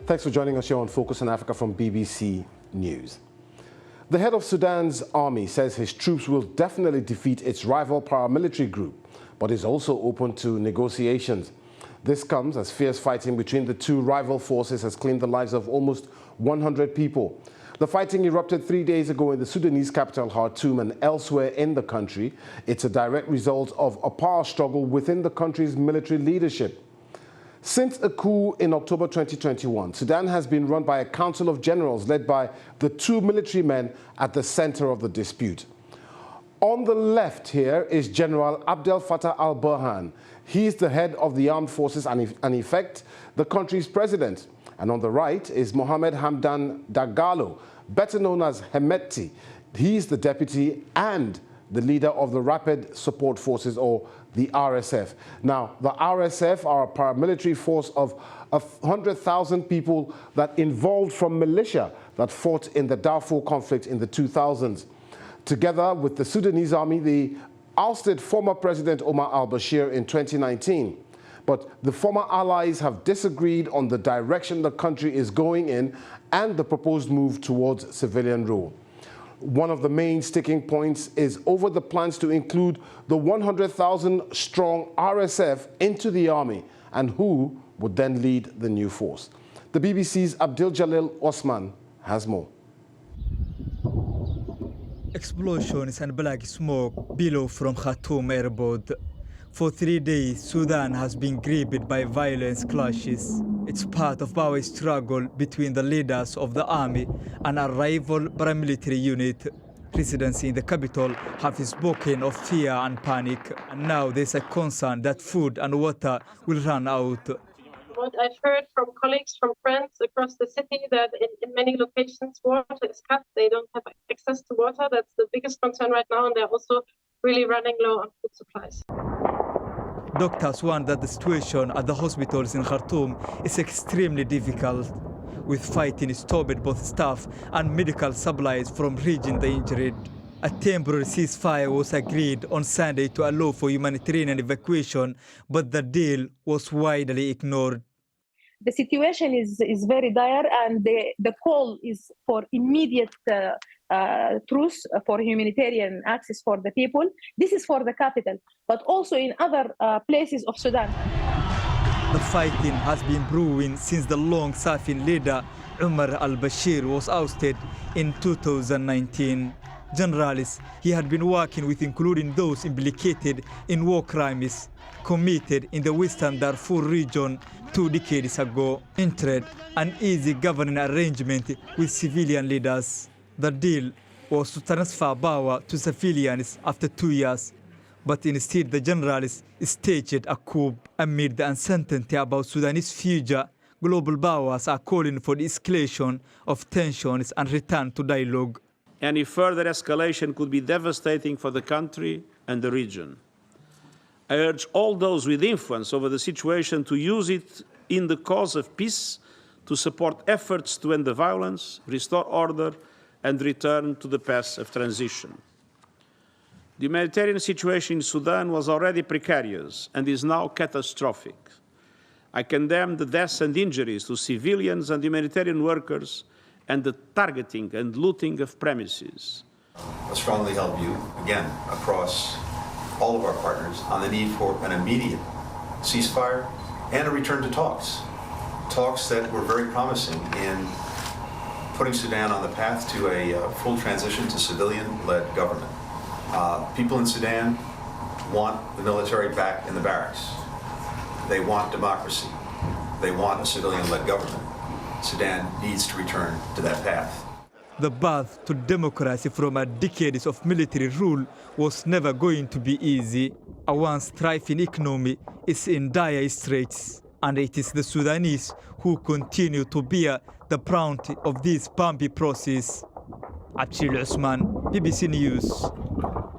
Thanks for joining us here on Focus on Africa from BBC News. The head of Sudan's army says his troops will definitely defeat its rival paramilitary group, but is also open to negotiations. This comes as fierce fighting between the two rival forces has claimed the lives of almost 100 people. The fighting erupted 3 days ago in the Sudanese capital, Khartoum, and elsewhere in the country. It's a direct result of a power struggle within the country's military leadership. Since a coup in October 2021, Sudan has been run by a council of generals led by the two military men at the center of the dispute. On the left here is General Abdel Fattah al-Burhan. He is the head of the armed forces and in effect, the country's president. And on the right is Mohamed Hamdan Dagalo, better known as Hemeti. He is the deputy and the leader of the Rapid Support Forces, or the RSF. Now, the RSF are a paramilitary force of 100,000 people that involved from militia that fought in the Darfur conflict in the 2000s. Together with the Sudanese army, they ousted former President Omar al-Bashir in 2019. But the former allies have disagreed on the direction the country is going in and the proposed move towards civilian rule. One of the main sticking points is over the plans to include the 100,000-strong RSF into the army and who would then lead the new force. The BBC's Abdijaliil Osman has more. Explosions and black smoke below from Khartoum airport. For 3 days, Sudan has been gripped by violent clashes. It's part of our struggle between the leaders of the army and a rival paramilitary unit. Residents in the capital have spoken of fear and panic, and now there's a concern that food and water will run out. What I've heard from colleagues, from friends across the city, that in many locations water is cut. They don't have access to water. That's the biggest concern right now, and they're also really running low on food supplies. Doctors warn that the situation at the hospitals in Khartoum is extremely difficult, with fighting stopped both staff and medical supplies from reaching the injured. A temporary ceasefire was agreed on Sunday to allow for humanitarian evacuation, but the deal was widely ignored. The situation is very dire, and the call is for immediate truce, for humanitarian access for the people. This is for the capital, but also in other places of Sudan. The fighting has been brewing since the long-suffering leader Omar al-Bashir was ousted in 2019. Generals he had been working with, including those implicated in war crimes committed in the western Darfur region 2 decades ago, entered an easy governing arrangement with civilian leaders. The deal was to transfer power to civilians after 2 years, but instead the generals staged a coup. Amid the uncertainty about Sudanese future, global powers are calling for the escalation of tensions and return to dialogue. Any further escalation could be devastating for the country and the region. I urge all those with influence over the situation to use it in the cause of peace, to support efforts to end the violence, restore order, and return to the path of transition. The humanitarian situation in Sudan was already precarious and is now catastrophic. I condemn the deaths and injuries to civilians and humanitarian workers and the targeting and looting of premises. I strongly held view, again, across all of our partners on the need for an immediate ceasefire and a return to talks. Talks that were very promising in putting Sudan on the path to a full transition to civilian-led government. People in Sudan want the military back in the barracks. They want democracy. They want a civilian-led government. Sudan needs to return to that path. The path to democracy from a decades of military rule was never going to be easy. A once thriving economy is in dire straits, and it is the Sudanese who continue to bear the brunt of this bumpy process. Abdijaliil Osman, BBC News.